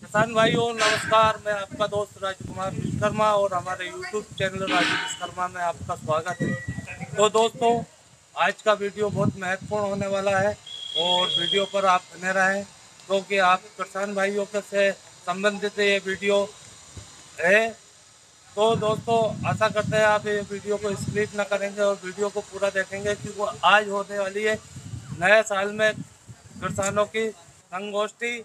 किसान भाइयों नमस्कार, मैं आपका दोस्त राजकुमार विश्वकर्मा और हमारे YouTube चैनल राजू विश्वकर्मा में आपका स्वागत है। तो दोस्तों, आज का वीडियो बहुत महत्वपूर्ण होने वाला है और वीडियो पर आप बने रहें क्योंकि आप किसान भाइयों के से संबंधित ये वीडियो है। तो दोस्तों, आशा करते हैं आप ये वीडियो को स्किप ना करेंगे और वीडियो को पूरा देखेंगे क्योंकि वो आज होने वाली है नए साल में किसानों की संगोष्ठी,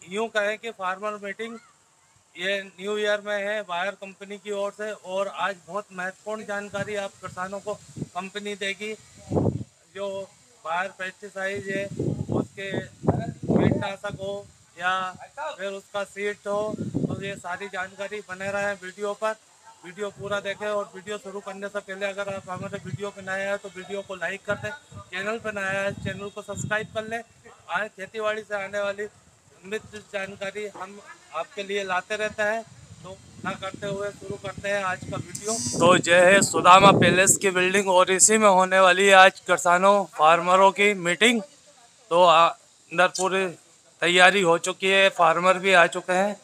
यूँ कहें कि फार्मर मीटिंग। ये न्यू ईयर में है बायर कंपनी की ओर से और आज बहुत महत्वपूर्ण जानकारी आप किसानों को कंपनी देगी। जो बायर पेस्टिसाइड है उसके कीटनाशक हो या फिर उसका सीड हो, तो ये सारी जानकारी बने रहे वीडियो पर। वीडियो पूरा देखें और वीडियो शुरू करने से पहले अगर आप हमारे वीडियो पर नए हैं तो वीडियो को लाइक कर दें, चैनल पर नया है चैनल को सब्सक्राइब कर लें। आज खेतीबाड़ी से आने वाली समृद्ध जानकारी हम आपके लिए लाते रहते हैं। तो ना करते हुए शुरू करते हैं आज का वीडियो। तो यह है सुदामा पैलेस की बिल्डिंग और इसी में होने वाली है आज किसानों फार्मरों की मीटिंग। तो अंदर पूरी तैयारी हो चुकी है, फार्मर भी आ चुके हैं।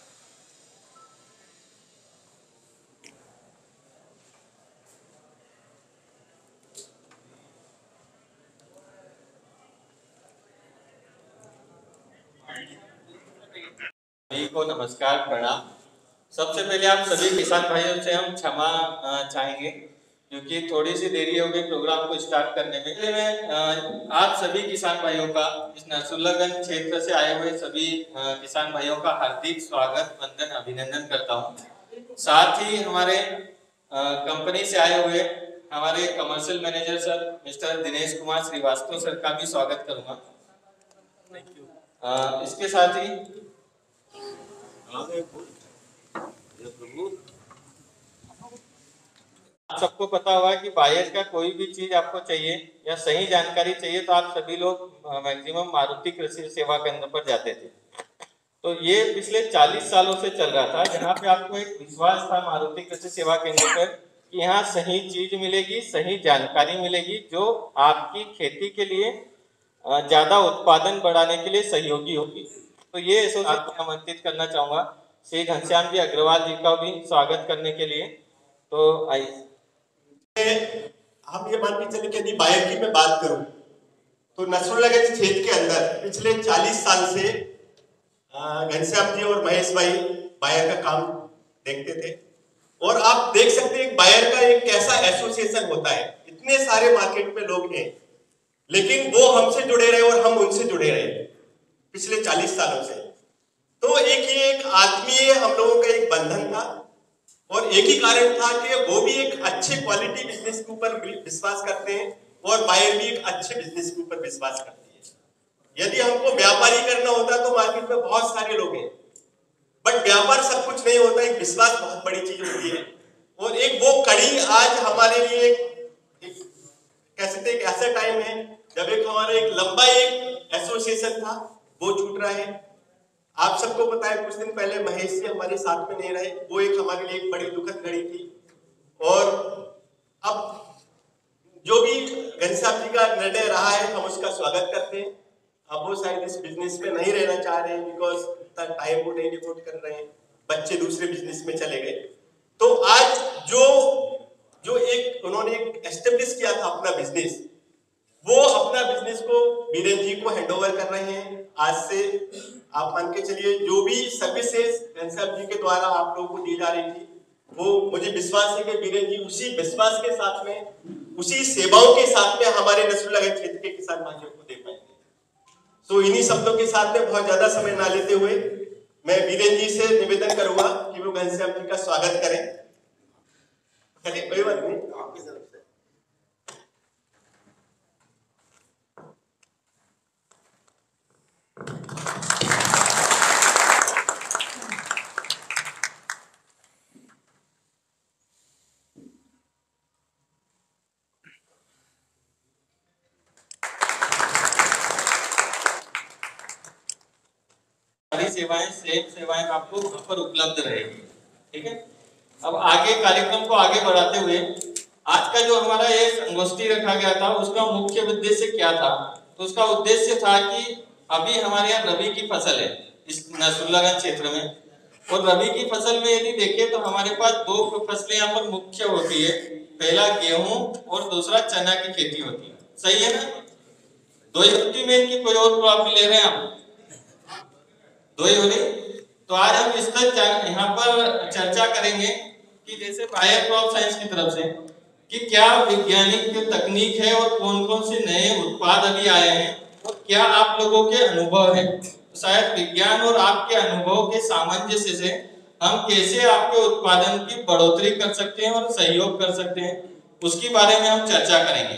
सभी को नमस्कार प्रणाम। सबसे पहले आप सभी किसान भाइयों से हम क्षमा चाहेंगे क्योंकि थोड़ी सी देरी हो गई प्रोग्राम को स्टार्ट करने में। मैं आप सभी किसान भाइयों का, इस नरसुल्लागंज क्षेत्र से आए हुए सभी किसान भाइयों का हार्दिक स्वागत, वंदन, अभिनंदन करता हूं। साथ ही हमारे कंपनी से आए हुए हमारे commercial manager sir mister Dinesh Kumar Srivastava sir का भी स्वागत करूंगा। Thank you. इसके साथ ही आप सबको पता होगा कि बायर का कोई भी चीज आपको चाहिए या सही जानकारी चाहिए तो आप सभी लोग मैक्सिमम मारुति कृषि सेवा केंद्र पर जाते थे। तो ये पिछले 40 सालों से चल रहा था, जहाँ पे आपको एक विश्वास था मारुति कृषि सेवा केंद्र पर कि यहाँ सही चीज मिलेगी, सही जानकारी मिलेगी जो आपकी खेती के लिए ज्यादा उत्पादन बढ़ाने के लिए सहयोगी होगी। तो ये आपको आमंत्रित करना चाहूंगा श्री घनश्याम जी अग्रवाल जी का भी स्वागत करने के लिए। तो आइए हम ये मान के चले कि यदि बायर की मैं बात करूं तो नसरुल्लागंज क्षेत्र के अंदर पिछले 40 साल से घनश्याम जी और महेश भाई बायर का काम देखते थे। और आप देख सकते हैं बायर का एक कैसा एसोसिएशन होता है। इतने सारे मार्केट में लोग हैं लेकिन वो हमसे जुड़े रहे और हम उनसे जुड़े रहे पिछले 40 सालों से। तो एक आत्मीय हम लोगों का एक बंधन था और एक ही कारण था कि वो भी एक अच्छे क्वालिटी बिजनेस के ऊपर विश्वास करते हैं और बायर भी एक अच्छे बिजनेस के ऊपर विश्वास करती है। यदि हमको व्यापारी करना होता तो मार्केट में बहुत सारे लोग हैं, बट व्यापार सब कुछ नहीं होता, एक विश्वास बहुत बड़ी चीज होती है। और एक वो कड़ी आज हमारे लिए कह सकते एक ऐसा टाइम है जब एक हमारा एक लंबा एक एसोसिएशन था वो छूट रहा है। आप सबको पता है कुछ दिन पहले महेश जी हमारे साथ में नहीं रहे, वो एक हमारे लिए एक बड़ी दुखद घड़ी थी। और अब जो भी घनश्याम जी का निर्णय रहा है हम उसका स्वागत करते हैं। अब वो शायद इस बिजनेस में नहीं रहना चाह रहे हैं बिकॉज इतना टाइम वो नहीं डिवोट कर रहे हैं, बच्चे दूसरे बिजनेस में चले गए। तो आज जो एक उन्होंने एक एस्टेब्लिश किया था अपना बिजनेस, वो अपना बिजनेस को बीरेन जी को हैंडओवर कर रहे हैं। आज से आप मान के चलिए जो भी सर्विसेज घनश्याम जी के द्वारा आप लोगों को दी जा रही थी वो मुझे विश्वास है कि बीरेन जी उसी विश्वास के साथ में, उसी सेवाओं के साथ में हमारे नसरुल्लागंज क्षेत्र के किसान भाइयों को दे पाएंगे। तो इन्हीं शब्दों के साथ में बहुत ज्यादा समय ना लेते हुए मैं बीरेन जी से निवेदन करूंगा कि वो घनश्याम जी का स्वागत करें। चलिए कोई बात नहीं, आपकी तरफ से सेम सेवाएं आपको वहां पर उपलब्ध रहेगी। ठीक है, अब आगे कार्यक्रम को आगे बढ़ाते हुए आज का जो हमारा ये संगोष्ठी रखा गया था उसका मुख्य उद्देश्य क्या था? तो उसका उद्देश्य था कि अभी हमारे यहाँ रबी की फसल है इस नसरुल्लागंज क्षेत्र में। और रबी की फसल में यदि देखें तो हमारे पास दो फसलें यहाँ पर मुख्य होती है, पहला गेहूं और दूसरा चना की खेती होती है, सही है ना? दो ही होती में कि कोई और क्रॉप ले रहे हैं आप? दो ही हो रही। तो आज हम इस पर यहाँ पर चर्चा करेंगे कि जैसे बायर क्रॉप साइंस की तरफ से कि क्या वैज्ञानिक जो तकनीक है और कौन कौन से नए उत्पाद अभी आए हैं और क्या आप लोगों के अनुभव है, तो शायद विज्ञान और आपके अनुभव के सामंजस्य से हम कैसे आपके उत्पादन की बढ़ोतरी कर सकते हैं और सहयोग कर सकते हैं, उसके बारे में हम चर्चा करेंगे।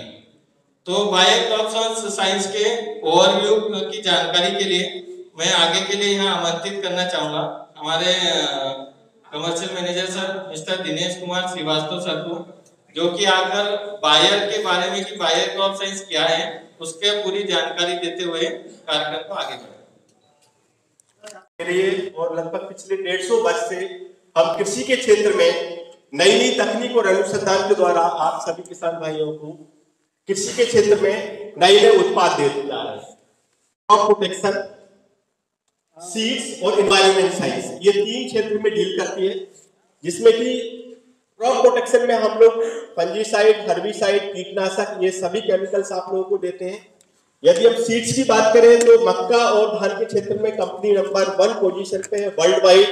तो बायर क्रॉप साइंस के ओवरव्यू की जानकारी के लिए मैं आगे के लिए यहाँ आमंत्रित करना चाहूंगा हमारे commercial manager sir mister Dinesh Kumar Srivastava sir को, जो कि आकर बायर के बारे में कि बायर क्रॉप साइंस क्या है उसके पूरी जानकारी देते हुए कार्यक्रम को आगे बढ़ाएं। और लगभग पिछले 150 वर्ष से हम कृषि के क्षेत्र में नई नई तकनीक और अनुसंधान के द्वारा आप सभी किसान भाइयों को कृषि के क्षेत्र में नए नए उत्पाद देते जा रहे हैं। क्रॉप प्रोटेक्शन, सीड्स और एनवायरमेंट साइंस, ये 3 क्षेत्र में डील करती है, जिसमें कि क्रॉप प्रोटेक्शन में हम लोग फंजीसाइड, हर्बिसाइड, कीटनाशक, ये सभी केमिकल्स आप लोगों को देते हैं। यदि हम सीड्स की बात करें तो मक्का और धान के क्षेत्र में कंपनी नंबर 1 पोजीशन पे है वर्ल्ड वाइड,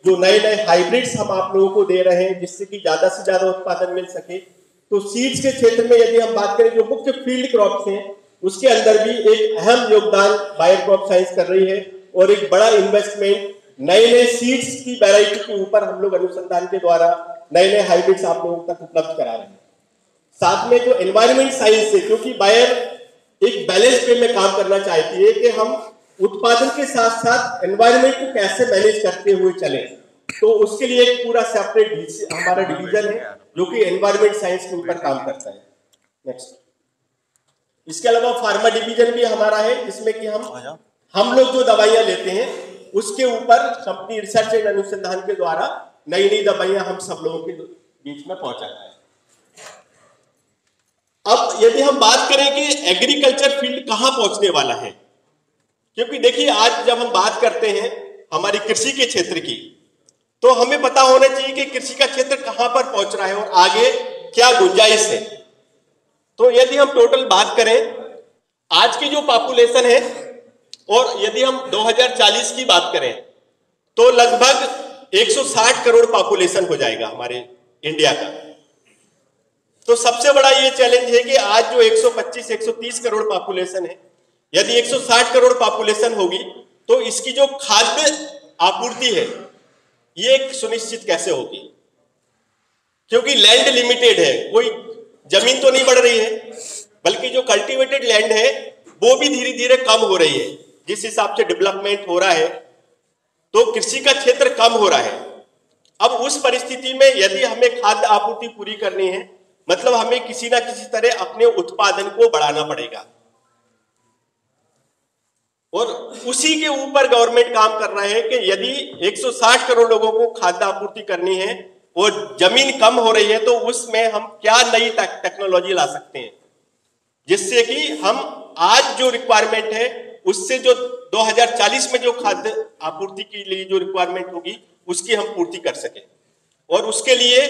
जो नए नए हाइब्रिड्स हम आप लोगों को दे रहे हैं जिससे कि ज्यादा से ज्यादा उत्पादन मिल सके। तो सीड्स के क्षेत्र में यदि हम बात करें जो मुख्य फील्ड क्रॉप्स हैं उसके अंदर भी एक अहम योगदान बायर क्रॉप साइंस कर रही है और एक बड़ा इन्वेस्टमेंट नए नए सीड्स की वैरायटी के ऊपर हम लोग अनुसंधान के द्वारा नए नए हाइब्रिड्स आप लोगों तक उपलब्ध करा रहे हैं। साथ में जो एनवायरमेंट साइंस है, क्योंकि बायर एक बैलेंस वे में काम करना चाहती है कि हम उत्पादन के साथ साथ एनवायरमेंट को कैसे मैनेज करते हुए चलें, तो उसके लिए एक पूरा सेपरेट हमारा डिवीजन है जो कि एनवायरमेंट साइंस के ऊपर काम करता है। नेक्स्ट, इसके अलावा फार्मा डिवीजन भी हमारा है जिसमें कि हम लोग जो दवाइयां लेते हैं उसके ऊपर कंपनी रिसर्च एंड अनुसंधान के द्वारा नई नई दवाइयां हम सब लोगों के बीच में पहुंचाता है। अब यदि हम बात करें कि एग्रीकल्चर फील्ड कहां पहुंचने वाला है, क्योंकि देखिए आज जब हम बात करते हैं हमारी कृषि के क्षेत्र की, तो हमें पता होना चाहिए कि कृषि का क्षेत्र कहां पर पहुंच रहा है और आगे क्या गुंजाइश है। तो यदि हम टोटल बात करें आज की जो पॉपुलेशन है और यदि हम 2040 की बात करें तो लगभग 160 करोड़ पॉपुलेशन हो जाएगा हमारे इंडिया का। तो सबसे बड़ा ये चैलेंज है कि आज जो 125-130 करोड़ पॉपुलेशन है, यदि 160 करोड़ पॉपुलेशन होगी तो इसकी जो खाद्य आपूर्ति है ये सुनिश्चित कैसे होगी, क्योंकि लैंड लिमिटेड है, कोई जमीन तो नहीं बढ़ रही है बल्कि जो कल्टीवेटेड लैंड है वो भी धीरे धीरे कम हो रही है। जिस हिसाब से डेवलपमेंट हो रहा है तो कृषि का क्षेत्र कम हो रहा है। अब उस परिस्थिति में यदि हमें खाद्य आपूर्ति पूरी करनी है, मतलब हमें किसी ना किसी तरह अपने उत्पादन को बढ़ाना पड़ेगा और उसी के ऊपर गवर्नमेंट काम कर रहा है कि यदि 160 करोड़ लोगों को खाद्य आपूर्ति करनी है और जमीन कम हो रही है तो उसमें हम क्या नई टेक्नोलॉजी ला सकते हैं जिससे कि हम आज जो रिक्वायरमेंट है उससे जो 2040 में जो खाद्य आपूर्ति के लिए जो रिक्वायरमेंट होगी उसकी हम पूर्ति कर सकें। और उसके लिए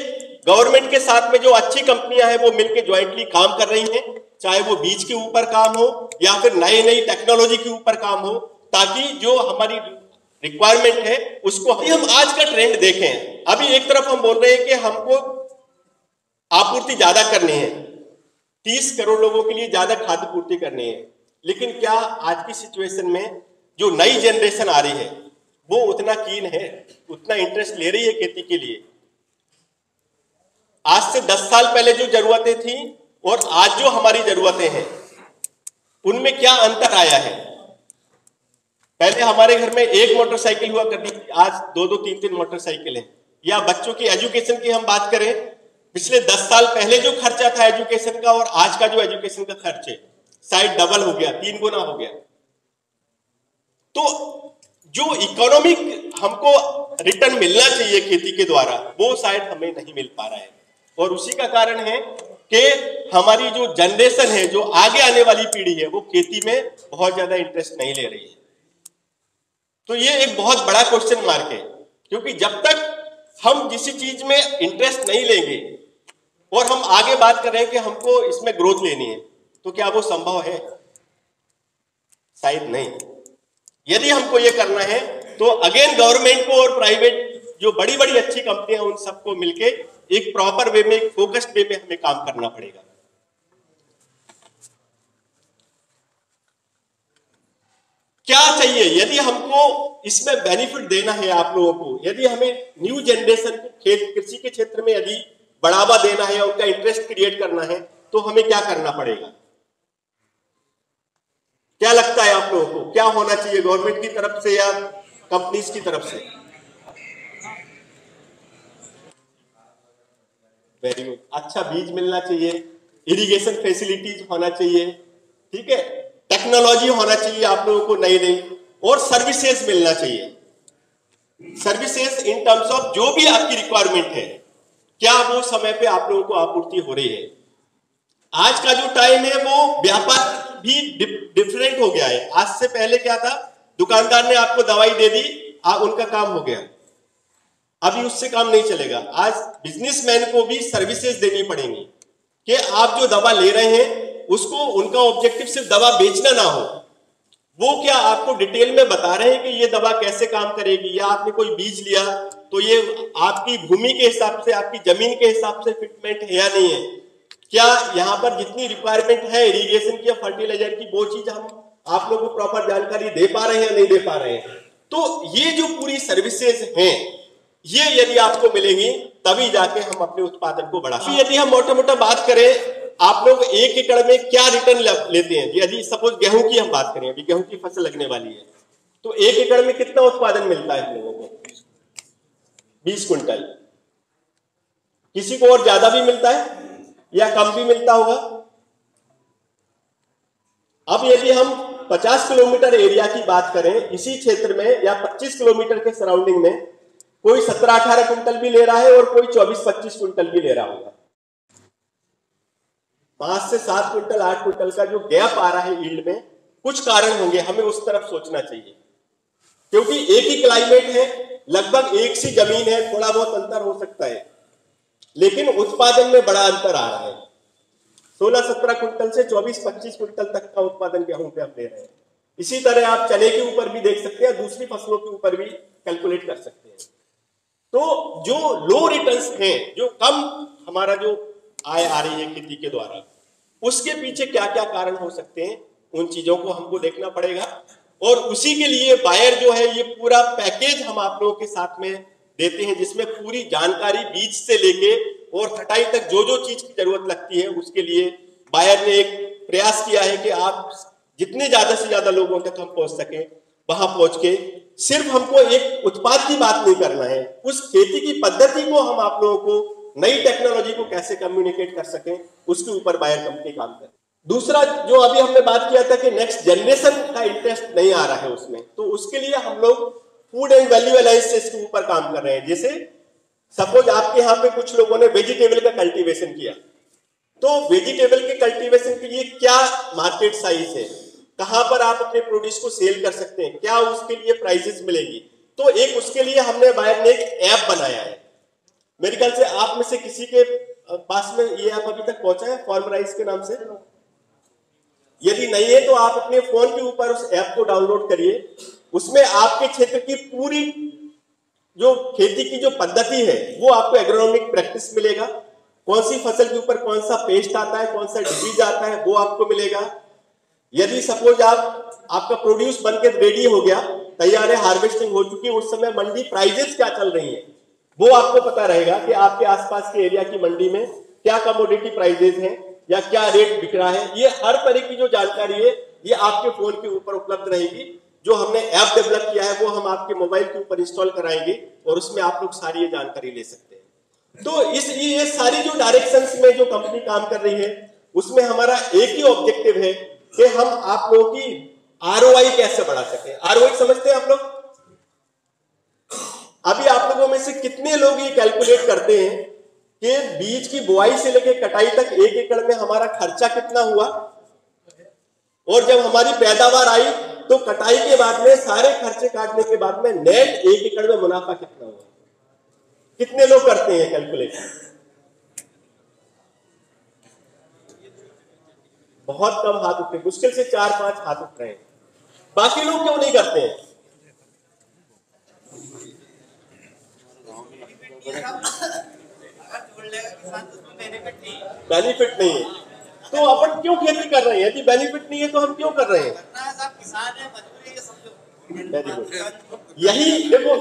गवर्नमेंट के साथ में जो अच्छी कंपनियां हैं वो मिलकर ज्वाइंटली काम कर रही हैं, चाहे वो बीज के ऊपर काम हो या फिर नई नई टेक्नोलॉजी के ऊपर काम हो, ताकि जो हमारी रिक्वायरमेंट है उसको हम आज का ट्रेंड देखें। अभी एक तरफ हम बोल रहे हैं कि हमको आपूर्ति ज्यादा करनी है, 30 करोड़ लोगों के लिए ज्यादा खाद्य पूर्ति करनी है, लेकिन क्या आज की सिचुएशन में जो नई जनरेशन आ रही है वो उतना कीन है, उतना इंटरेस्ट ले रही है खेती के लिए? आज से 10 साल पहले जो जरूरतें थी और आज जो हमारी जरूरतें हैं उनमें क्या अंतर आया है? पहले हमारे घर में एक मोटरसाइकिल हुआ करती थी, आज 2-2, 3-3 मोटरसाइकिल हैं। या बच्चों की एजुकेशन की हम बात करें, पिछले 10 साल पहले जो खर्चा था एजुकेशन का और आज का जो एजुकेशन का खर्च है शायद डबल हो गया, 3 गुना हो गया। तो जो इकोनॉमिक हमको रिटर्न मिलना चाहिए खेती के द्वारा वो शायद हमें नहीं मिल पा रहा है और उसी का कारण है कि हमारी जो जनरेशन है, जो आगे आने वाली पीढ़ी है, वो खेती में बहुत ज्यादा इंटरेस्ट नहीं ले रही है। तो ये एक बहुत बड़ा क्वेश्चन मार्क है, क्योंकि जब तक हम किसी चीज में इंटरेस्ट नहीं लेंगे और हम आगे बात कर रहे हैं कि हमको इसमें ग्रोथ लेनी है, तो क्या वो संभव है? शायद नहीं। यदि हमको ये करना है तो अगेन गवर्नमेंट को और प्राइवेट जो बड़ी बड़ी अच्छी कंपनियां उन सबको मिलके एक प्रॉपर वे में, एक फोकस्ड वे में हमें काम करना पड़ेगा। क्या चाहिए यदि हमको इसमें बेनिफिट देना है आप लोगों को, यदि हमें न्यू जनरेशन को कृषि के क्षेत्र में यदि बढ़ावा देना है, उनका इंटरेस्ट क्रिएट करना है, तो हमें क्या करना पड़ेगा? क्या लगता है आप लोगों को, क्या होना चाहिए गवर्नमेंट की तरफ से या कंपनीज की तरफ से? Very good. अच्छा बीज मिलना चाहिए, इरिगेशन फैसिलिटीज होना चाहिए, ठीक है, टेक्नोलॉजी होना चाहिए आप लोगों को नई नई, और सर्विसेज मिलना चाहिए। सर्विसेज इन टर्म्स ऑफ जो भी आपकी रिक्वायरमेंट है, क्या वो समय पे आप लोगों को आपूर्ति हो रही है? आज का जो टाइम है वो व्यापार भी डिफरेंट हो गया है। आज से पहले क्या था, दुकानदार ने आपको दवाई दे दी, उनका काम हो गया। अभी उससे काम नहीं चलेगा। आज बिजनेसमैन को भी सर्विसेज देनी पड़ेंगी कि आप जो दवा ले रहे हैं उसको, उनका ऑब्जेक्टिव सिर्फ दवा बेचना ना हो, वो क्या आपको डिटेल में बता रहे हैं कि ये दवा कैसे काम करेगी, या आपने कोई बीज लिया तो ये आपकी भूमि के हिसाब से, आपकी जमीन के हिसाब से फिटमेंट है या नहीं है, क्या यहाँ पर जितनी रिक्वायरमेंट है इरिगेशन की या फर्टिलाइजर की, वो चीज हम आप लोगों को प्रॉपर जानकारी दे पा रहे हैं या नहीं दे पा रहे हैं? तो ये जो पूरी सर्विसेज हैं, ये यदि आपको मिलेंगी तभी जाके हम अपने उत्पादन को बढ़ा सकते हैं। यदि हम मोटा मोटा बात करें, आप लोग 1 एकड़ में क्या रिटर्न लेते हैं? यदि सपोज गेहूं की हम बात करें, अभी गेहूं की फसल लगने वाली है, तो 1 एकड़ में कितना उत्पादन मिलता है हम लोगों को? 20 क्विंटल। किसी को और ज्यादा भी मिलता है या कम भी मिलता होगा? अब यदि हम 50 किलोमीटर एरिया की बात करें, इसी क्षेत्र में या 25 किलोमीटर के सराउंडिंग में कोई 17-18 क्विंटल भी ले रहा है और कोई 24-25 क्विंटल भी ले रहा होगा। 5 से 7 क्विंटल 8 क्विंटल का जो गैप आ रहा है यील्ड में, कुछ कारण होंगे, हमें उस तरफ सोचना चाहिए। क्योंकि एक ही क्लाइमेट है, लगभग एक सी जमीन है, थोड़ा बहुत अंतर हो सकता है, लेकिन उत्पादन में बड़ा अंतर आ रहा है। 16-17 क्विंटल से 24-25 क्विंटल तक का उत्पादन गेहूं पे हम ले रहे हैं। इसी तरह आप चने के ऊपर भी देख सकते हैं, दूसरी फसलों के ऊपर भी कैलकुलेट कर सकते हैं। तो जो लो रिटर्न्स हैं, जो कम हमारा जो आय आ रही है खेती के द्वारा, उसके पीछे क्या क्या कारण हो सकते हैं, उन चीजों को हमको देखना पड़ेगा। और उसी के लिए बायर जो है, ये पूरा पैकेज हम आप लोगों के साथ में देते हैं, जिसमें पूरी जानकारी बीज से लेके और कटाई तक जो जो चीज की जरूरत लगती है, उसके लिए बायर ने एक प्रयास किया है कि आप जितने ज्यादा से ज्यादा लोगों तक हम पहुंच सके, वहां पहुंच के सिर्फ हमको एक उत्पाद की बात नहीं करना है, उस खेती की पद्धति को हम आप लोगों को, नई टेक्नोलॉजी को कैसे कम्युनिकेट कर सकें, उसके ऊपर बायर कंपनी काम करे। दूसरा जो अभी हमने बात किया था कि नेक्स्ट जनरेशन का इंटरेस्ट नहीं आ रहा है उसमें, तो उसके लिए हम लोग फूड एंड वैल्यू एलायंसेस के ऊपर काम कर रहे हैं। जैसे सपोज आपके यहाँ पे कुछ लोगों ने वेजिटेबल का कल्टीवेशन किया, तो वेजिटेबल के कल्टीवेशन के लिए क्या मार्केट साइज है, कहां पर आप अपने प्रोड्यूस को सेल कर सकते हैं, क्या उसके लिए प्राइसेस मिलेगी, तो एक उसके लिए हमने बायर ने एक ऐप बनाया है। मेरे ख्याल से आप में से किसी के पास में ये ऐप अभी तक पहुंचा है, फार्मराइज के नाम से? यदि नहीं है तो आप अपने फोन के ऊपर उस ऐप को डाउनलोड करिए। उसमें आपके क्षेत्र की पूरी जो खेती की जो पद्धति है, वो आपको एग्रोनॉमिक प्रैक्टिस मिलेगा। कौन सी फसल के ऊपर कौन सा पेस्ट आता है, कौन सा डिजीज आता है, वो आपको मिलेगा। यदि सपोज आपका प्रोड्यूस बनके रेडी हो गया, तैयार है, हार्वेस्टिंग हो चुकी है, उस समय मंडी प्राइजेस क्या चल रही है, वो आपको पता रहेगा कि आपके आसपास के एरिया की मंडी में क्या कमोडिटी प्राइजेस हैं या क्या रेट बिक रहा है। ये हर तरह की जो जानकारी है, ये आपके फोन के ऊपर उपलब्ध रहेगी। जो हमने ऐप डेवलप किया है, वो हम आपके मोबाइल के ऊपर इंस्टॉल कराएंगे और उसमें आप लोग सारी ये जानकारी ले सकते हैं। तो ये सारी जो डायरेक्शंस में जो कंपनी काम कर रही है, उसमें हमारा एक ही ऑब्जेक्टिव है कि हम आप लोगों की आरओआई कैसे बढ़ा सके। आरओआई समझते हैं आप लोग? अभी आप लोगों में से कितने लोग ये कैलकुलेट करते हैं कि बीज की बुआई से लेकर कटाई तक 1 एकड़ में हमारा खर्चा कितना हुआ, और जब हमारी पैदावार आई तो कटाई के बाद में सारे खर्चे काटने के बाद में नेट 1 एकड़ में मुनाफा कितना हुआ? कितने लोग करते हैं कैलकुलेशन? बहुत कम हाथ उठे, मुश्किल से 4-5 हाथ उठ रहे हैं। बाकी लोग क्यों नहीं करते हैं? बेनिफिट नहीं है तो अपन क्यों खेती कर रहे हैं? यदि बेनिफिट नहीं है तो हम क्यों कर रहे हैं? Very good. यही देखो,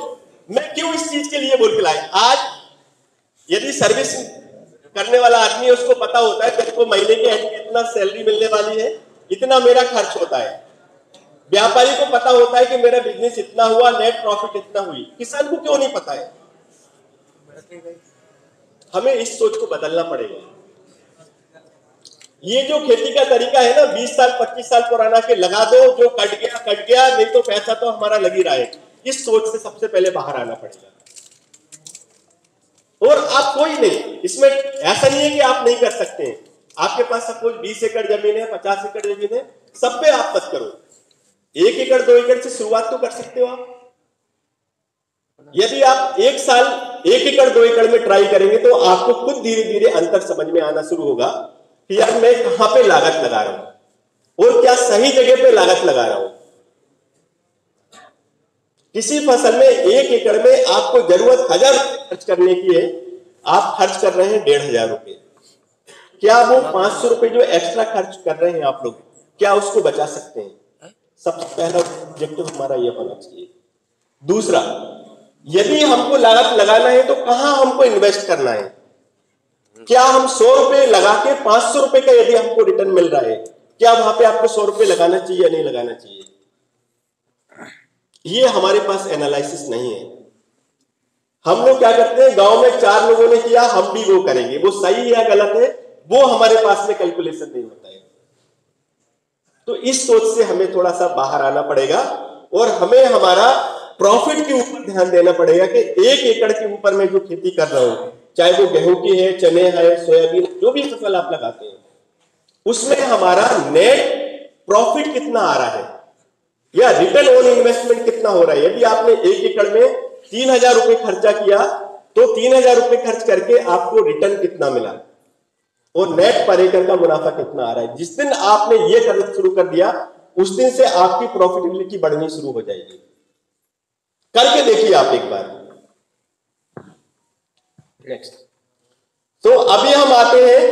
मैं क्यों इस चीज के लिए बोल के लाए। आज यदि सर्विस करने वाला आदमी है, उसको पता होता है कि महीने के एंड में इतना सैलरी मिलने वाली है, इतना मेरा खर्च होता है। व्यापारी को पता होता है कि मेरा बिजनेस इतना हुआ, नेट प्रॉफिट इतना हुई। किसान को क्यों नहीं पता है? हमें इस सोच को बदलना पड़ेगा। ये जो खेती का तरीका है ना, 20 साल 25 साल पुराना, के लगा दो, जो कट गया, नहीं तो पैसा तो हमारा लगी रहा है, इस सोच से सबसे पहले बाहर आना पड़ेगा। और आप कोई नहीं, इसमें ऐसा नहीं है कि आप नहीं कर सकते हैं। आपके पास सपोज 20 एकड़ जमीन है, 50 एकड़ जमीन है, सब पे आप मत करो। 1 एकड़ 2 एकड़ से शुरुआत तो कर सकते हो आप। यदि आप 1 साल 1 एकड़ 2 एकड़ में ट्राई करेंगे तो आपको खुद धीरे धीरे अंतर समझ में आना शुरू होगा कि यार मैं कहां पे लागत लगा रहा हूं और क्या सही जगह पे लागत लगा रहा हूं। किसी फसल में 1 एकड़ में आपको जरूरत 1000 खर्च करने की है, आप खर्च कर रहे हैं 1500 रुपए। क्या वो 500 रुपए जो एक्स्ट्रा खर्च कर रहे हैं आप लोग, क्या उसको बचा सकते हैं? सबसे पहला ऑब्जेक्टिव हमारा यह होना चाहिए। दूसरा, यदि हमको लागत लगाना है तो कहां हमको इन्वेस्ट करना है? क्या हम 100 रुपए लगा के 500 रुपए का यदि हमको रिटर्न मिल रहा है, क्या वहां पे आपको 100 रुपए लगाना चाहिए या नहीं लगाना चाहिए? ये हमारे पास एनालिसिस नहीं है। हम लोग क्या करते हैं, गांव में 4 लोगों ने किया, हम भी वो करेंगे। वो सही या गलत है वो हमारे पास में कैलकुलेशन नहीं होता है। तो इस सोच से हमें थोड़ा सा बाहर आना पड़ेगा और हमें हमारा प्रॉफिट के ऊपर ध्यान देना पड़ेगा कि 1 एकड़ के ऊपर मैं जो खेती कर रहा हूं, चाहे वो गेहूं की है, चने है, सोयाबीन, जो भी फसल आप लगाते हैं, उसमें हमारा नेट प्रॉफिट कितना आ रहा है या रिटर्न ऑन इन्वेस्टमेंट कितना हो रहा है। यदि आपने 1 एकड़ में 3000 रुपए खर्चा किया तो 3000 रुपए खर्च करके आपको रिटर्न कितना मिला और नेट पर एकड़ का मुनाफा कितना आ रहा है। जिस दिन आपने ये करना शुरू कर दिया, उस दिन से आपकी प्रॉफिटेबिलिटी बढ़नी शुरू हो जाएगी। करके देखिए आप एक बार। नेक्स्ट, तो अभी हम आते हैं,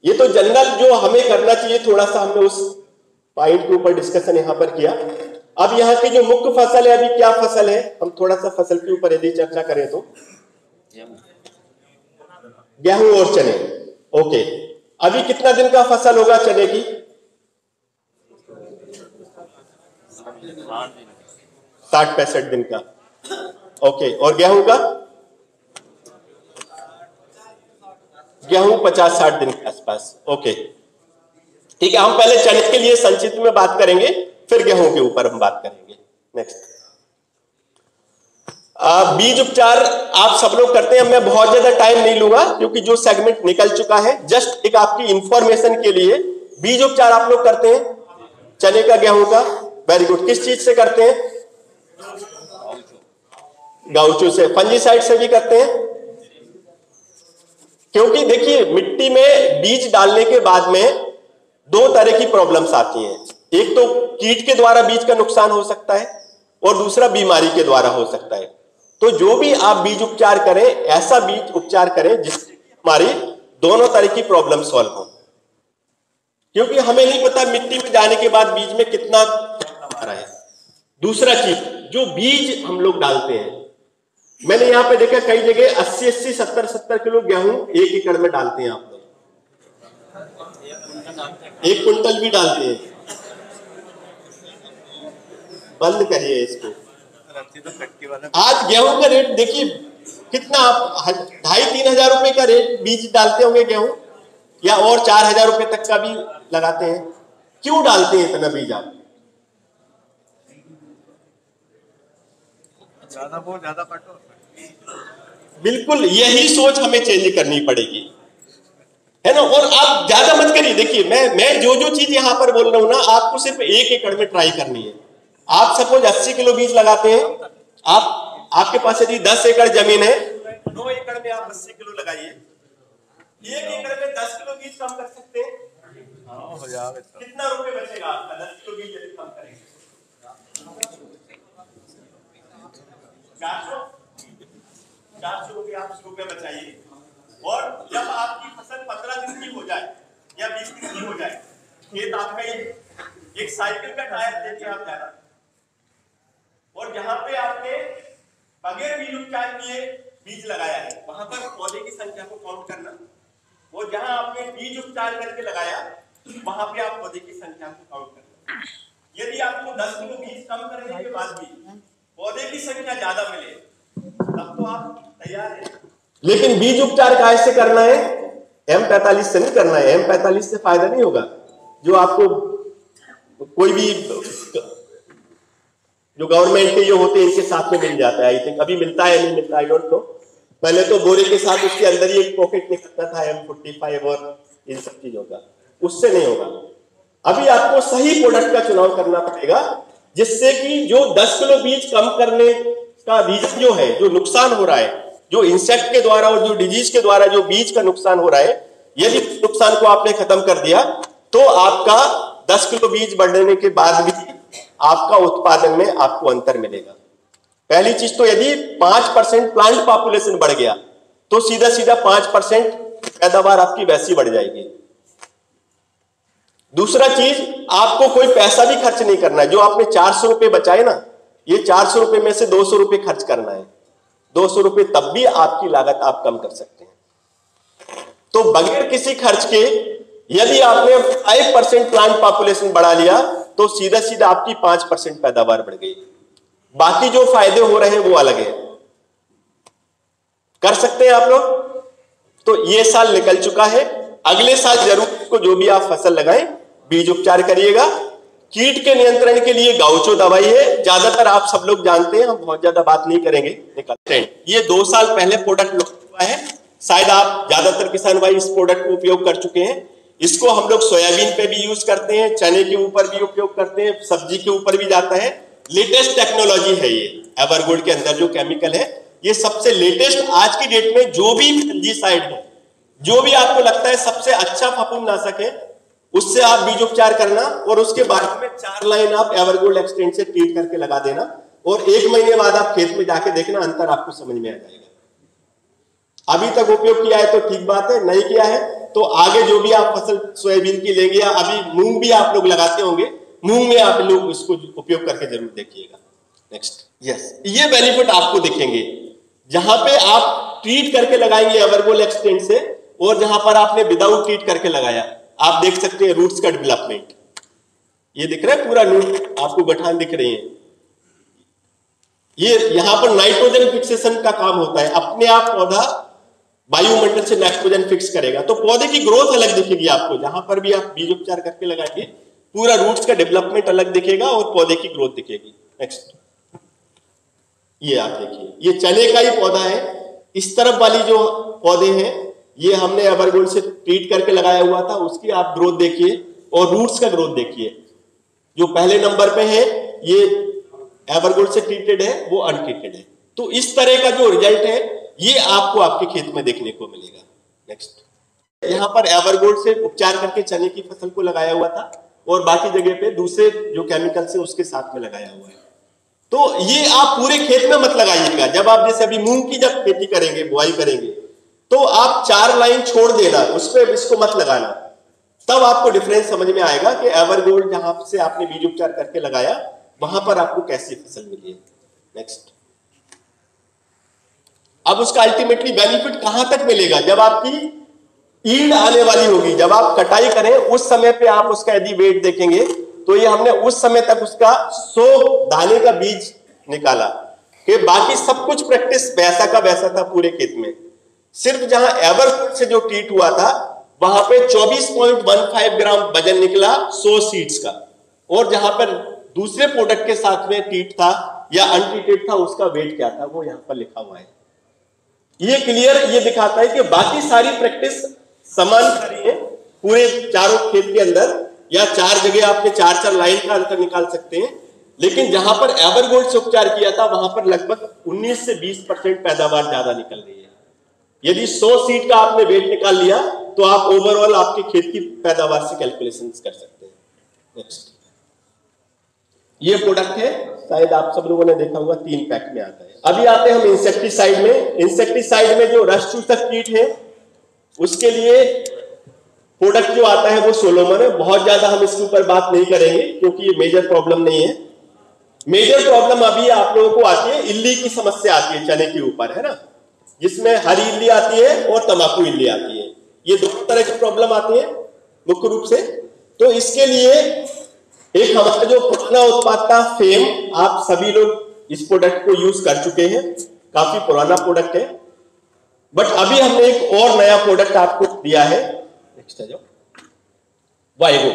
ये तो जनरल जो हमें करना चाहिए, थोड़ा सा हमने उस पॉइंट के ऊपर डिस्कशन यहां पर किया। अब यहाँ की जो मुख्य फसल है, अभी क्या फसल है, हम थोड़ा सा फसल के ऊपर यदि चर्चा करें तो गेहूं और चने। ओके, अभी कितना दिन का फसल होगा चने की? 60-65 दिन का। ओके, और गेहूं का? गेहूं 50-60 दिन के आसपास। ओके, ठीक है। हम पहले चने के लिए संक्षिप्त में बात करेंगे, फिर गेहूं के ऊपर हम बात करेंगे। नेक्स्ट, बीज उपचार आप सब लोग करते हैं। मैं बहुत ज्यादा टाइम नहीं लूंगा क्योंकि जो सेगमेंट निकल चुका है। जस्ट एक आपकी इंफॉर्मेशन के लिए, बीज उपचार आप लोग करते हैं चने का, गेहूं का? Very good. किस चीज से करते हैं? गाउचो से। फंजीसाइड से भी करते हैं? क्योंकि देखिए, मिट्टी में बीज डालने के बाद में 2 तरह की प्रॉब्लम्स आती हैं। एक तो कीट के द्वारा बीज का नुकसान हो सकता है और दूसरा बीमारी के द्वारा हो सकता है। तो जो भी आप बीज उपचार करें, ऐसा बीज उपचार करें जिससे हमारी दोनों तरह की प्रॉब्लम सॉल्व हो। क्योंकि हमें नहीं पता मिट्टी में जाने के बाद बीज में कितना आ रहा है। दूसरा चीज, जो बीज हम लोग डालते हैं, मैंने यहां पे देखा कई जगह 80-80, 70-70 किलो गेहूं 1 एकड़ में डालते हैं आप लोग। 1 कुंटल भी डालते हैं। बंद करिए इसको। आज गेहूं का रेट देखिए कितना, आप 2,500-3 हजार रुपए का रेट बीज डालते होंगे गेहूं, या और 4,000 रुपए तक का भी लगाते हैं। क्यों डालते हैं इतना बीज आप? ज्यादा बिल्कुल यही सोच हमें चेंज करनी पड़ेगी। है ना। और आप ज्यादा मत करिए, देखिए मैं जो चीज यहाँ पर बोल रहा हूँ ना, आपको सिर्फ 1 एकड़ में ट्राई करनी है। आप सपोज 80 किलो बीज लगाते हैं, आपके पास यदि 10 एकड़ जमीन है, 9 एकड़ में आप 80 किलो लगाइए, 1 एकड़ में 10 किलो बीज कम कर सकते हैं। कितना रुपए बचेगा आपका 10 किलो बीज यदि कम करेंगे? 400 रुपए आप रुपए बचाइए। और जब आपकी फसल 15 दिन की हो जाए या 20 दिन की हो जाए, खेत आपका एक साइकिल का टायर लेके आप जाना, और जहां पे आपने बगैर बीज उपचार किए बीज लगाया है, वहां पर पौधे की संख्या को काउंट करना, और जहां आपने बीज उपचार करके लगाया वहां पे आप पौधे की संख्या को काउंट करना। यदि आपको 10 किलो बीज कम करने के बाद भी पौधे की संख्या ज्यादा मिले, तब तो आप तैयार हैं। लेकिन बीज उपचार कैसे करना है? M45 से नहीं करना है। M45 से फायदा नहीं होगा। जो आपको कोई भी जो गवर्नमेंट के जो होते हैं इनके साथ में मिल जाता है, आई थिंक अभी मिलता है, नहीं मिलता, आई डोंट नो। पहले तो बोरे के साथ उसके अंदर ही एक पॉकेट निकलता था M45 और इन सब चीजों का, उससे नहीं होगा। अभी आपको सही प्रोडक्ट का चुनाव करना पड़ेगा, जिससे कि जो 10 किलो बीज कम करने का रीजन जो है, जो नुकसान हो रहा है, जो इंसेक्ट के द्वारा और जो डिजीज के द्वारा जो बीज का नुकसान हो रहा है, यदि नुकसान को आपने खत्म कर दिया तो आपका 10 किलो बीज बढ़ने के बाद भी आपका उत्पादन में आपको अंतर मिलेगा। पहली चीज तो यदि 5% प्लांट पॉपुलेशन बढ़ गया तो सीधा सीधा 5% पैदावार आपकी वैसी बढ़ जाएगी। दूसरा चीज, आपको कोई पैसा भी खर्च नहीं करना है। जो आपने 400 रुपए बचाए ना, ये 400 रुपए में से 200 रुपए खर्च करना है। 200 रुपए तब भी आपकी लागत आप कम कर सकते हैं। तो बगैर किसी खर्च के यदि आपने 5% प्लांट पॉपुलेशन बढ़ा लिया तो सीधा सीधा आपकी 5% पैदावार बढ़ गई। बाकी जो फायदे हो रहे हैं वो अलग है। कर सकते हैं आप लोग। तो ये साल निकल चुका है, अगले साल जरूर इसको जो भी आप फसल लगाएं बीज उपचार करिएगा। कीट के नियंत्रण के लिए गाउचो दवाई है, ज्यादातर आप सब लोग जानते हैं, हम बहुत ज्यादा बात नहीं करेंगे। निकलते हैं, ये 2 साल पहले प्रोडक्ट लॉन्च हुआ है, शायद आप ज्यादातर किसान भाई इस प्रोडक्ट को उपयोग कर चुके हैं। इसको हम लोग सोयाबीन पे भी यूज करते हैं, चने के ऊपर भी उपयोग करते हैं, सब्जी के ऊपर भी जाता है। लेटेस्ट टेक्नोलॉजी है ये। एवरगोल्ड के अंदर जो केमिकल है ये सबसे लेटेस्ट, आज की डेट में जो भी फंजीसाइड है, जो भी आपको लगता है सबसे अच्छा फफूंदनाशक है, उससे आप बीज उपचार करना और उसके बाद में 4 लाइन आप एवरगोल्ड एक्सटेंड से ट्रीट करके लगा देना, और 1 महीने बाद आप खेत में जाके देखना, अंतर आपको समझ में आ जाएगा। अभी तक उपयोग किया है तो ठीक बात है, नहीं किया है तो आगे जो भी आप फसल सोयाबीन की लेंगे, या अभी मूंग भी आप लोग लगाते होंगे, मूंग में आप लोग इसको उपयोग करके जरूर देखिएगा। नेक्स्ट, यस, ये बेनिफिट आपको दिखेंगे जहां पे आप ट्रीट करके लगाएंगे एवरगोल्ड एक्सटेंड से, और जहां पर आपने विदाउट ट्रीट करके लगाया, आप देख सकते हैं रूट्स का डेवलपमेंट। ये दिख रहा है पूरा रूट, आपको गठान दिख रही है। ये यहां पर नाइट्रोजन फिक्सेशन का काम होता है, अपने आप पौधा वायुमंडल से नाइट्रोजन फिक्स करेगा, तो पौधे की ग्रोथ अलग दिखेगी आपको। जहां पर भी आप बीज उपचार करके लगाएंगे पूरा रूट्स का डेवलपमेंट अलग दिखेगा और पौधे की ग्रोथ दिखेगी। नेक्स्ट, ये आप देखिए, ये चने का ही पौधा है। इस तरफ वाली जो पौधे हैं ये हमने एवरगोल्ड से ट्रीट करके लगाया हुआ था, उसकी आप ग्रोथ देखिए और रूट्स का ग्रोथ देखिए। जो पहले नंबर पे है ये एवरगोल्ड से ट्रीटेड है, वो अनट्रीटेड है। तो इस तरह का जो रिजल्ट है ये आपको आपके खेत में देखने को मिलेगा। नेक्स्ट, यहाँ पर एवरगोल्ड से उपचार करके चने की फसल को लगाया हुआ था और बाकी जगह पे दूसरे जो केमिकल से उसके साथ में लगाया हुआ है। तो ये आप पूरे खेत में मत लगाइएगा। जब आप जैसे अभी मूंग की जब खेती करेंगे, बुआई करेंगे, तो आप 4 लाइन छोड़ देना, उस पर इसको मत लगाना, तब आपको डिफरेंस समझ में आएगा कि एवरगोल्ड जहां से आपने बीज उपचार करके लगाया वहां पर आपको कैसी फसल मिली है। नेक्स्ट, अब उसका अल्टीमेटली बेनिफिट कहां तक मिलेगा? जब आपकी ईल्ड आने वाली होगी, जब आप कटाई करें उस समय पे आप उसका यदि वेट देखेंगे तो ये हमने उस समय तक उसका 100 दाने का बीज निकाला, कि बाकी सब कुछ प्रैक्टिस वैसा का वैसा था पूरे खेत में। सिर्फ जहां एवरगोल्ड से जो ट्रीट हुआ था वहां पे 24.15 ग्राम वजन निकला 100 सीड्स का, और जहां पर दूसरे प्रोडक्ट के साथ में ट्रीट था या अनट्रीटेड था उसका वेट क्या था वो यहां पर लिखा हुआ है। ये क्लियर ये दिखाता है कि बाकी सारी प्रैक्टिस समान करिए पूरे चारों खेत के अंदर, या 4 जगह आपने 4-4 लाइन का अंतर निकाल सकते हैं। लेकिन जहां पर एवरगोल्ड से उपचार किया था वहां पर लगभग 19 से 20% पैदावार ज्यादा निकल रही है। यदि 100 सीड का आपने वेट निकाल लिया तो आप ओवरऑल आपके खेत की पैदावार से कैलकुलेशन कर सकते हैं। नेक्स्ट, ये प्रोडक्ट है, शायद आप सब लोगों ने देखा होगा, 3 पैक में आता है। अभी आते हैं हम इंसेक्टिसाइड में। इंसेक्टिसाइड में जो रस चूसक कीट है उसके लिए प्रोडक्ट जो आता है वो सोलोमन है। बहुत ज्यादा हम इसके ऊपर बात नहीं करेंगे क्योंकि ये मेजर प्रॉब्लम नहीं है। मेजर प्रॉब्लम अभी आप लोगों को आती है, इल्ली की समस्या आती है चने के ऊपर, है ना, जिसमें हरी इल्ली आती है और तंबाकू इल्ली आती है। ये दोनों तरह की प्रॉब्लम आती है मुख्य रूप से। तो इसके लिए एक हमारा जो पुराना उत्पाद था फेम, आप सभी लोग इस प्रोडक्ट को यूज कर चुके हैं, काफी पुराना प्रोडक्ट है। बट अभी हमने एक और नया प्रोडक्ट आपको दिया है। नेक्स्ट आ जाओ, वाइगो।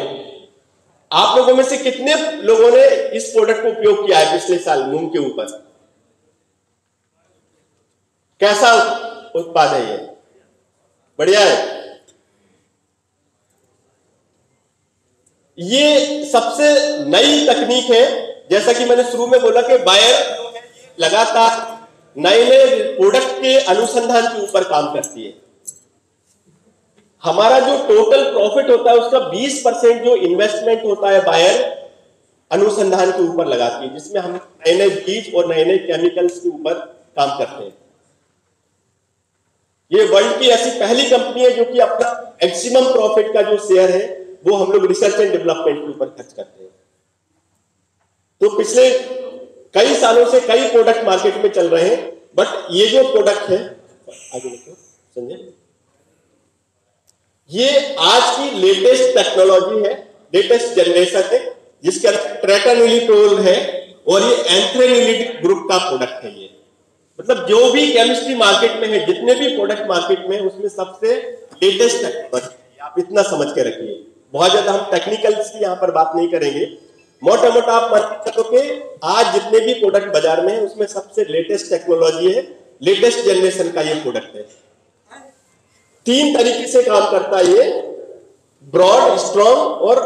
आप लोगों में से कितने लोगों ने इस प्रोडक्ट को उपयोग किया है पिछले साल मूंग के ऊपर? कैसा उत्पाद है ये? बढ़िया है। ये सबसे नई तकनीक है, जैसा कि मैंने शुरू में बोला कि बायर लगातार नए नए प्रोडक्ट के अनुसंधान के ऊपर काम करती है। हमारा जो टोटल प्रॉफिट होता है उसका 20% जो इन्वेस्टमेंट होता है बायर अनुसंधान के ऊपर लगाती है, जिसमें हम नए नए बीज और नए नए केमिकल्स के ऊपर काम करते हैं। ये वर्ल्ड की ऐसी पहली कंपनी है जो कि अपना मैक्सिमम प्रॉफिट का जो शेयर है वो हम लोग रिसर्च एंड डेवलपमेंट के ऊपर खर्च करते हैं। तो पिछले कई सालों से कई प्रोडक्ट मार्केट में चल रहे हैं, बट ये जो प्रोडक्ट है, आगे देखो संजय, ये आज की लेटेस्ट टेक्नोलॉजी है, लेटेस्ट जनरेशन है, जिसके अंदर ट्रेटानिलिप्रोल है और ये एंथ्रेनिलिटिक ग्रुप का प्रोडक्ट है। ये मतलब जो भी केमिस्ट्री मार्केट में है, जितने भी प्रोडक्ट मार्केट में है, उसमें सबसे लेटेस्ट टेक्नोलॉजी, आप इतना समझ के रखिए। बहुत ज्यादा हम टेक्निकल्स की यहां पर बात नहीं करेंगे, मोटा मोटा आप मान लो कि आज जितने भी प्रोडक्ट बाजार में है उसमें सबसे लेटेस्ट टेक्नोलॉजी है, लेटेस्ट जनरेशन का ये प्रोडक्ट है। 3 तरीके से काम करता है ये, ब्रॉड, स्ट्रॉन्ग और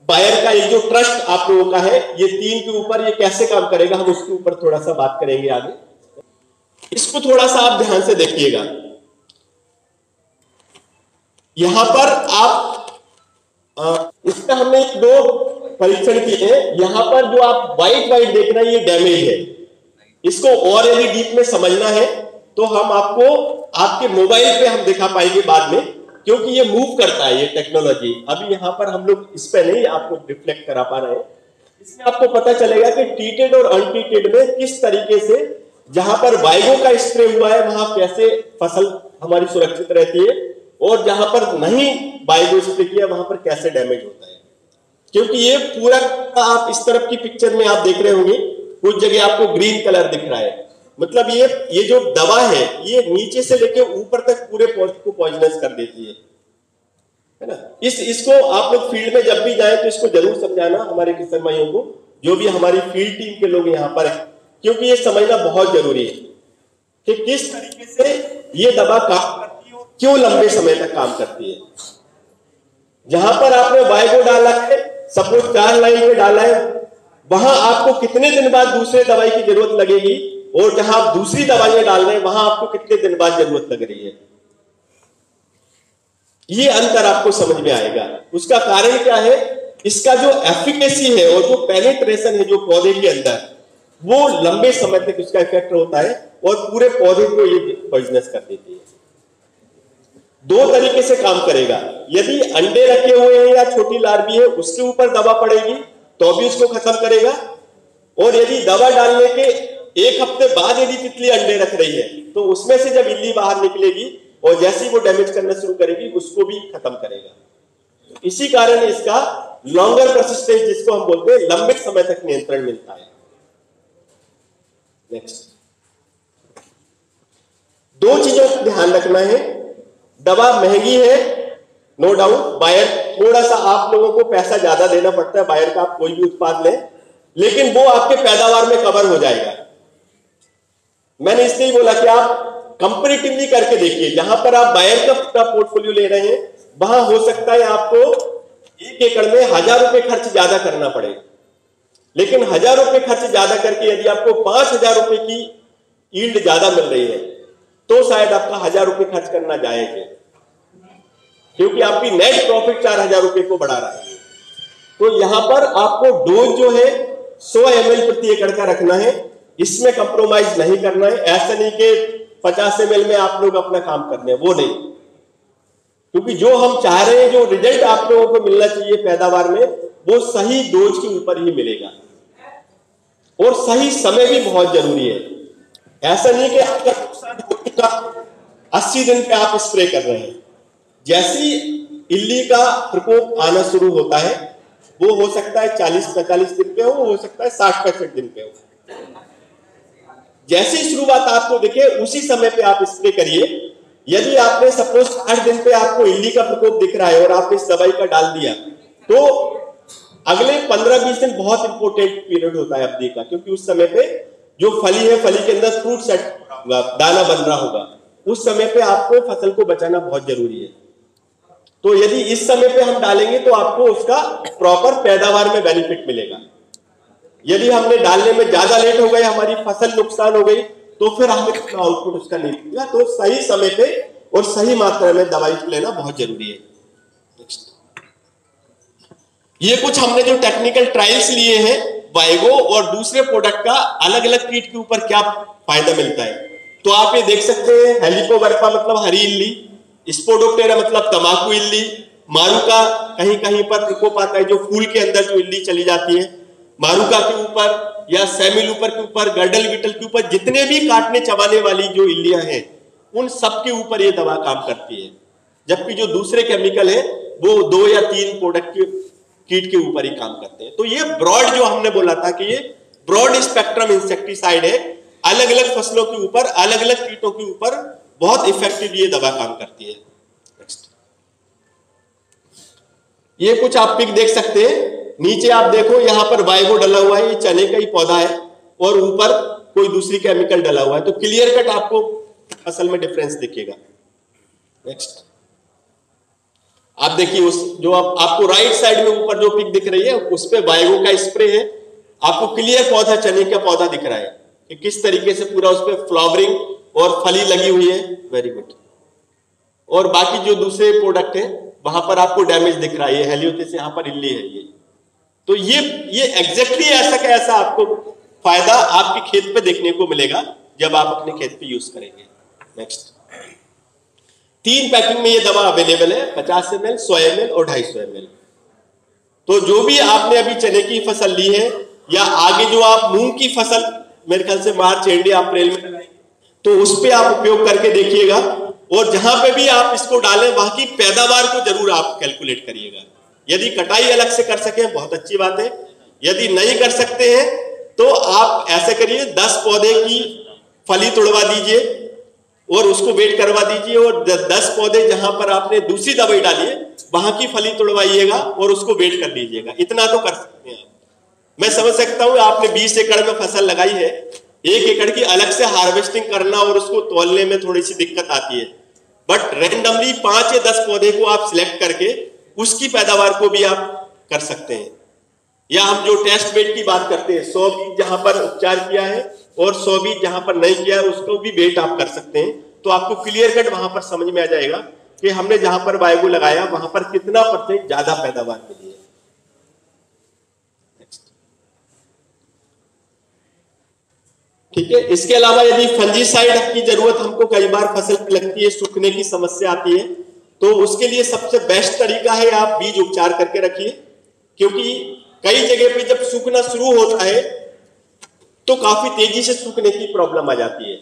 बायर का एक जो ट्रस्ट आप लोगों का है, ये 3 के ऊपर ये कैसे काम करेगा हम उसके ऊपर थोड़ा सा बात करेंगे आगे। इसको थोड़ा सा आप ध्यान से देखिएगा। यहां पर आप इसका हमने 2 परीक्षण किए हैं। यहां पर जो आप व्हाइट देख रहे हैं ये डैमेज है, इसको और यदि डीप में समझना है तो हम आपको आपके मोबाइल पे हम दिखा पाएंगे बाद में, क्योंकि ये मूव करता है ये टेक्नोलॉजी। अभी यहां पर हम लोग इस पे नहीं आपको रिफ्लेक्ट करा पा रहे हैं। इसमें आपको पता चलेगा कि ट्रीटेड और अनट्रीटेड में किस तरीके से, जहां पर वाइगो का स्प्रे हुआ है वहां कैसे फसल हमारी सुरक्षित रहती है, और जहां पर नहीं वाइगो स्प्रे किया वहां पर कैसे डैमेज होता है। क्योंकि ये पूरा आप इस तरफ की पिक्चर में आप देख रहे होंगे, कुछ जगह आपको ग्रीन कलर दिख रहा है, मतलब ये जो दवा है ये नीचे से लेके ऊपर तक पूरे पौधे को पॉइजनस कर देती है ना। इसको आप लोग फील्ड में जब भी जाए तो इसको जरूर समझाना हमारे किसान भाइयों को, जो भी हमारी फील्ड टीम के लोग यहाँ पर है, क्योंकि ये समझना बहुत जरूरी है कि किस तरीके से ये दवा काम करती है, क्यों लंबे समय तक काम करती है। जहां पर आपने वाइगो डाला है, सपोज 4 लाइन पे डाला है, वहां आपको कितने दिन बाद दूसरे दवाई की जरूरत लगेगी, और जहां आप दूसरी दवाइयां डाल रहे हैं वहां आपको कितने दिन बाद जरूरत लग रही है। ये अंतर आपको समझ में आएगा। उसका कारण क्या है, इसका जो एफिकेसी है और जो पेनिट्रेशन है जो पौधे के अंदर, वो लंबे समय तक उसका इफेक्ट होता है और पूरे पौधे को ये पॉइजनस कर देती है। 2 तरीके से काम करेगा, यदि अंडे रखे हुए हैं या छोटी लार्वी है उसके ऊपर दवा पड़ेगी तो भी उसको खत्म करेगा, और यदि दवा डालने के 1 हफ्ते बाद यदि तितली अंडे रख रही है तो उसमें से जब इल्ली बाहर निकलेगी और जैसे ही वो डैमेज करना शुरू करेगी उसको भी खत्म करेगा। इसी कारण इसका लॉन्गर परसिस्टेंस, जिसको हम बोलते हैं, लंबे समय तक नियंत्रण मिलता है। नेक्स्ट, 2 चीजों का ध्यान रखना है। दवा महंगी है, नो डाउट, बायर थोड़ा सा आप लोगों को पैसा ज्यादा देना पड़ता है बायर का, आप कोई भी उत्पाद लें, लेकिन वो आपके पैदावार में कवर हो जाएगा। मैंने इसलिए बोला कि आप कंपैरेटिवली करके देखिए, जहां पर आप बायर का पूरा पोर्टफोलियो ले रहे हैं वहां हो सकता है आपको 1 एकड़ में 1000 रुपए खर्च ज्यादा करना पड़े, लेकिन 1000 रुपए खर्च ज्यादा करके यदि आपको 5000 रुपए की यील्ड ज्यादा मिल रही है तो शायद आपका 1000 रुपए खर्च करना जायज है, क्योंकि आपकी नेट प्रॉफिट 4000 रुपए को बढ़ा रहा है। तो यहां पर आपको डोज जो है 100 ml प्रति एकड़ का रखना है, इसमें कंप्रोमाइज नहीं करना है। ऐसा नहीं कि 50 ml में आप लोग अपना काम करने हैं, वो नहीं, क्योंकि जो हम चाह रहे हैं, जो रिजल्ट आप लोगों को मिलना चाहिए पैदावार में, वो सही डोज के ऊपर ही मिलेगा। और सही समय भी बहुत जरूरी है। ऐसा नहीं कि आपका 80 दिन पे आप स्प्रे कर रहे हैं। जैसी इल्ली का प्रकोप आना शुरू होता है, वो हो सकता है 40-45 दिन पे हो सकता है 60-65 दिन पे हो। जैसी शुरुआत आपको दिखे उसी समय पे आप स्प्रे करिए। यदि आपने सपोज 8 दिन पे आपको इल्ली का प्रकोप दिख रहा है और आपने इस दवाई का डाल दिया, तो अगले 15-20 दिन बहुत इंपॉर्टेंट पीरियड होता है अवधि का, क्योंकि उस समय पे जो फली है, फली के अंदर फ्रूट सेट होगा, दाना बन रहा होगा, उस समय पे आपको फसल को बचाना बहुत जरूरी है। तो यदि इस समय पे हम डालेंगे तो आपको उसका प्रॉपर पैदावार में बेनिफिट मिलेगा। यदि हमने डालने में ज्यादा लेट हो गए, हमारी फसल नुकसान हो गई, तो फिर हमें आउटपुट उसका नहीं मिलेगा। तो सही समय पे और सही मात्रा में दवाई लेना बहुत जरूरी है। ये कुछ हमने जो टेक्निकल ट्रायल्स लिए हैं वाइगो और दूसरे प्रोडक्ट का, अलग अलग कीट के ऊपर क्या फायदा मिलता है, तो आप ये देख सकते हैं। हेलिकोवर्पा मतलब हरी इल्ली, स्पोडोप्टेरा मतलब तंबाकू इल्ली, मारुका कहीं कहीं पर प्रकोप आता है जो फूल के अंदर जो इल्ली चली जाती है, मारुका के ऊपर या सेमिलूपर के ऊपर, गर्डल बीटल के ऊपर, जितने भी काटने चबाने वाली जो इल्लियां हैं उन सब के ऊपर ये दवा काम करती है। जबकि जो दूसरे केमिकल है वो 2 या 3 प्रोडक्ट के कीट के ऊपर ही काम करते हैं। तो ये ब्रॉड, जो हमने बोला था कि ये ब्रॉड स्पेक्ट्रम इंसेक्टिसाइड है, अलग अलग फसलों के ऊपर, अलग अलग कीटों के ऊपर बहुत इफेक्टिव ये दवा काम करती है। नेक्स्ट, ये कुछ आप पिक देख सकते हैं। नीचे आप देखो, यहां पर वाइगो डला हुआ है, ये चने का ही पौधा है, और ऊपर कोई दूसरी केमिकल डला हुआ है, तो क्लियर कट आपको फसल में डिफरेंस दिखेगा। नेक्स्ट, आप देखिए, उस जो आपको राइट साइड में ऊपर जो पिक दिख रही है उस पे वाइगो का स्प्रे है। आपको क्लियर पौधा, चने का पौधा दिख रहा है कि किस तरीके से पूरा उस पे फ्लावरिंग और फली लगी हुई है। Very good. और बाकी जो दूसरे प्रोडक्ट है वहां पर आपको डैमेज दिख रहा है, ये हेलियोथिस, यहाँ पर इल्ली है ये। तो ये एग्जैक्टली ऐसा का ऐसा आपको फायदा आपके खेत पे देखने को मिलेगा जब आप अपने खेत पे यूज करेंगे। नेक्स्ट, 3 पैकिंग में ये दवा अवेलेबल है, 50 ml, 100 ml और 250 ml। तो जो भी आपने अभी चने की फसल ली है या आगे जो आप मूंग की फसल मेरे ख्याल से मार्च एंड या अप्रैल में लगाएंगे, तो उस पे आप उपयोग करके देखिएगा। और जहां पे भी आप इसको डालें वहां की पैदावार को जरूर आप कैलकुलेट करिएगा। यदि कटाई अलग से कर सकें बहुत अच्छी बात है, यदि नहीं कर सकते हैं तो आप ऐसे करिए, 10 पौधे की फली तोड़वा दीजिए और उसको वेट करवा दीजिए, और 10 पौधे जहां पर आपने दूसरी दवाई डाली है वहां की फली तोड़वाइएगा और उसको वेट कर लीजिएगा। इतना तो कर सकते हैं आप। मैं समझ सकता हूं आपने 20 एकड़ में फसल लगाई है, 1 एकड़ की अलग से हार्वेस्टिंग करना और उसको तोलने में थोड़ी सी दिक्कत आती है, बट रेंडमली 5 या 10 पौधे को आप सिलेक्ट करके उसकी पैदावार को भी आप कर सकते हैं। या हम जो टेस्ट बेड की बात करते हैं, 100 बीज जहां पर उपचार किया है और 100 बीज जहां पर नहीं किया है उसको भी वेट आप कर सकते हैं। तो आपको क्लियर कट वहां पर समझ में आ जाएगा कि हमने जहां पर वाइगो लगाया वहां पर कितना % ज्यादा पैदावार मिली है। ठीक है। इसके अलावा यदि फंजीसाइड की जरूरत हमको कई बार फसल में लगती है, सूखने की समस्या आती है, तो उसके लिए सबसे बेस्ट तरीका है आप बीज उपचार करके रखिए, क्योंकि कई जगह पे जब सूखना शुरू होता है तो काफी तेजी से सूखने की प्रॉब्लम आ जाती है।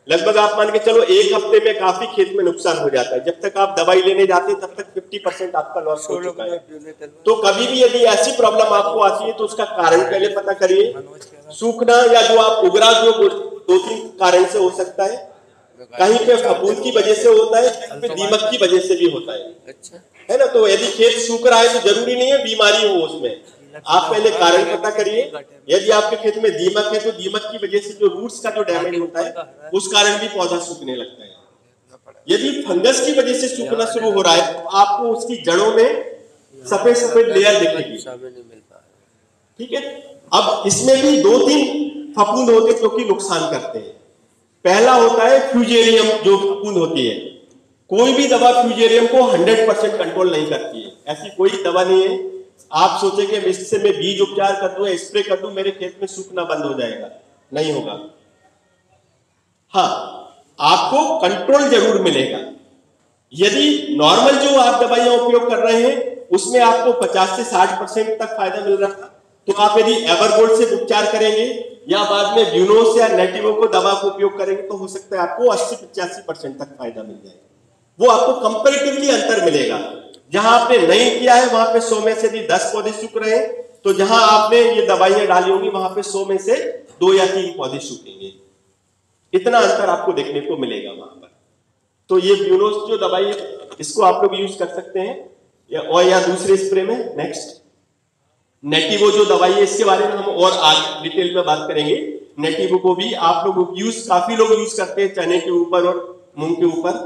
लगभग आप मान के चलो 1 हफ्ते में काफी खेत में नुकसान हो जाता है। जब तक आप दवाई लेने जाते हैं तब तक 50% आपका लॉस हो चुका है। तो कभी भी यदि ऐसी प्रॉब्लम आपको आती है तो उसका कारण पहले पता करिए। सूखना या जो आप उगरा जो 2-3 कारण से हो सकता है, कहीं पे फफूंद की वजह से होता है, कहीं पे दीमक की वजह से भी होता है ना। तो यदि खेत सूख रहा है तो जरूरी नहीं है बीमारी हो उसमें, आप पहले कारण पता करिए। यदि आपके खेत में दीमक है तो दीमक की वजह से जो रूट्स का जो डैमेज होता है उस कारण भी पौधा सूखने लगता है। यदि फंगस की वजह से सूखना शुरू हो रहा है तो आपको उसकी जड़ों में सफेद सफेद लेयर दिखेगी, ठीक है। अब इसमें भी 2-3 फफूंद होते हैं जो कि नुकसान करते हैं। पहला होता है फ्यूजेरियम, जो फफूंद होती है। कोई भी दवा फ्यूजेरियम को 100% कंट्रोल नहीं करती है, ऐसी कोई दवा नहीं है। आप सोचेंगे इससे मैं बीज उपचार कर दूं, स्प्रे कर दूं, मेरे खेत में सूखना बंद हो जाएगा, नहीं होगा। हाँ, आपको कंट्रोल जरूर मिलेगा। यदि नॉर्मल जो आप दवाइयां उपयोग कर रहे हैं उसमें आपको 50 से 60% तक फायदा मिल रहा है, तो आप यदि एवरगोल्ड से उपचार करेंगे या बाद में ब्यूनोस या नेटिवो को दवा को उपयोग करेंगे तो हो सकता है आपको 80-85% तक फायदा मिल जाए। वो आपको कंपैरेटिवली अंतर मिलेगा। जहां आपने नहीं किया है वहां पे 100 में से यदि 10 पौधे सूख रहे हैं, तो जहां आपने ये दवाइयां डाली होंगी वहां पे 100 में से 2 या 3 पौधे सूखेंगे। इतना अंतर आपको देखने को मिलेगा वहां पर। तो ये ब्यूनोस जो दवाई है इसको आप लोग यूज कर सकते हैं या दूसरे स्प्रे में। नेक्स्ट, नेटिवो जो दवाई है इसके बारे में हम और आज डिटेल में बात करेंगे। नेटिवो को भी आप लोग काफी लोग यूज करते हैं चने के ऊपर और मूंग के ऊपर।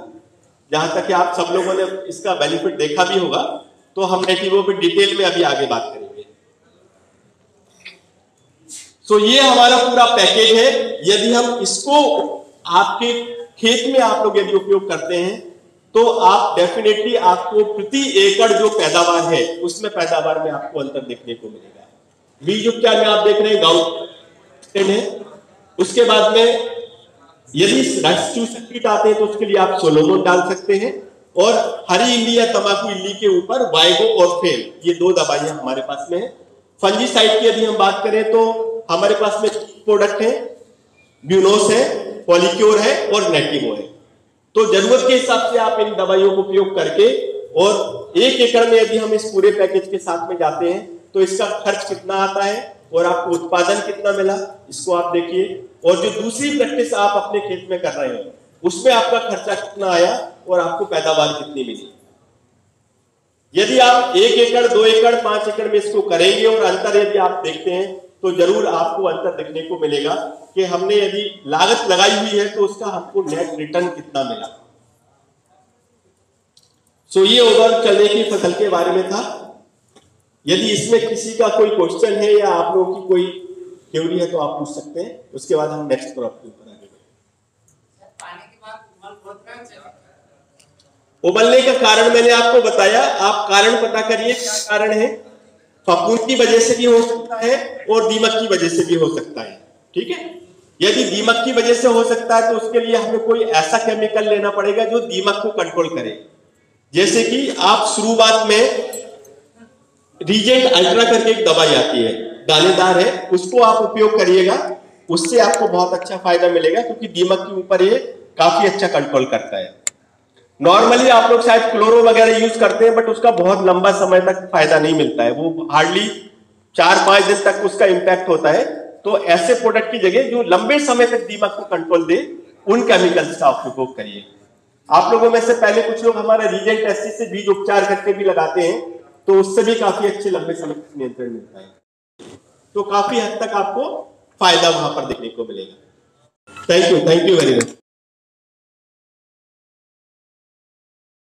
जहां तक कि आप सब लोगों ने इसका बेनिफिट देखा भी होगा, तो हम नेटिवो पे डिटेल में अभी आगे बात करेंगे। सो ये हमारा पूरा पैकेज है। यदि हम इसको आपके खेत में आप लोग यदि उपयोग करते हैं तो आप डेफिनेटली आपको प्रति एकड़ जो पैदावार है उसमें पैदावार में आपको अंतर देखने को मिलेगा। बीज उपचार में आप देख रहे हैं गाउन है। उसके बाद में यदि रस्ट चूसक कीट आते हैं तो उसके लिए आप सोलोमोन डाल सकते हैं, और हरी इल्ली या तंबाकू इल्ली के ऊपर वाइगो और फेल, ये 2 दवाइयां हमारे पास में है। फंजीसाइड की यदि हम बात करें तो हमारे पास में प्रोडक्ट है, ब्यूनोस है, पॉलीक्योर है और नेटिवो है। तो जरूरत के हिसाब से आप इन दवाइयों को उपयोग करके, और 1 एकड़ में यदि हम इस पूरे पैकेज के साथ में जाते हैं तो इसका खर्च कितना आता है और आपको उत्पादन कितना मिला इसको आप देखिए। और जो दूसरी प्रैक्टिस आप अपने खेत में कर रहे हैं उसमें आपका खर्चा कितना आया और आपको पैदावार कितनी मिली। यदि आप 1 एकड़, 2 एकड़, 5 एकड़ में इसको करेंगे और अंतर यदि आप देखते हैं तो जरूर आपको अंतर देखने को मिलेगा कि हमने यदि लागत लगाई हुई है तो उसका हमको नेट रिटर्न कितना मिला। सो ये ओवरऑल चने की फसल के बारे में था। यदि इसमें किसी का कोई क्वेश्चन है या आप लोगों की कोई थ्योरी है तो आप पूछ सकते हैं। उसके बाद हम नेक्स्ट क्रॉप के ऊपर आगे बढ़ेंगे। उबलने का कारण मैंने आपको बताया, आप कारण पता करिए क्या कारण है। फफूंद की वजह से भी हो सकता है और दीमक की वजह से भी हो सकता है, ठीक है। यदि दीमक की वजह से हो सकता है तो उसके लिए हमें कोई ऐसा केमिकल लेना पड़ेगा जो दीमक को कंट्रोल करे। जैसे कि आप शुरुआत में रीजेंट अल्ट्रा करके एक दवाई आती है, दानेदार है, उसको आप उपयोग करिएगा, उससे आपको बहुत अच्छा फायदा मिलेगा क्योंकि दीमक के ऊपर ये काफी अच्छा कंट्रोल करता है। नॉर्मली आप लोग शायद क्लोरो वगैरह यूज करते हैं बट उसका बहुत लंबा समय तक फायदा नहीं मिलता है, वो हार्डली 4-5 दिन तक उसका इंपैक्ट होता है। तो ऐसे प्रोडक्ट की जगह जो लंबे समय तक दीमक को कंट्रोल दे उन केमिकल्स का आप उपयोग करिए। आप लोगों में से पहले कुछ लोग हमारा रीजेंट एसिड से बीज उपचार करके भी लगाते हैं, तो उससे भी काफी अच्छे लंबे समय तक नियंत्रण मिलता है। तो काफी हद तक आपको फायदा वहां पर देखने को मिलेगा। Thank you very much.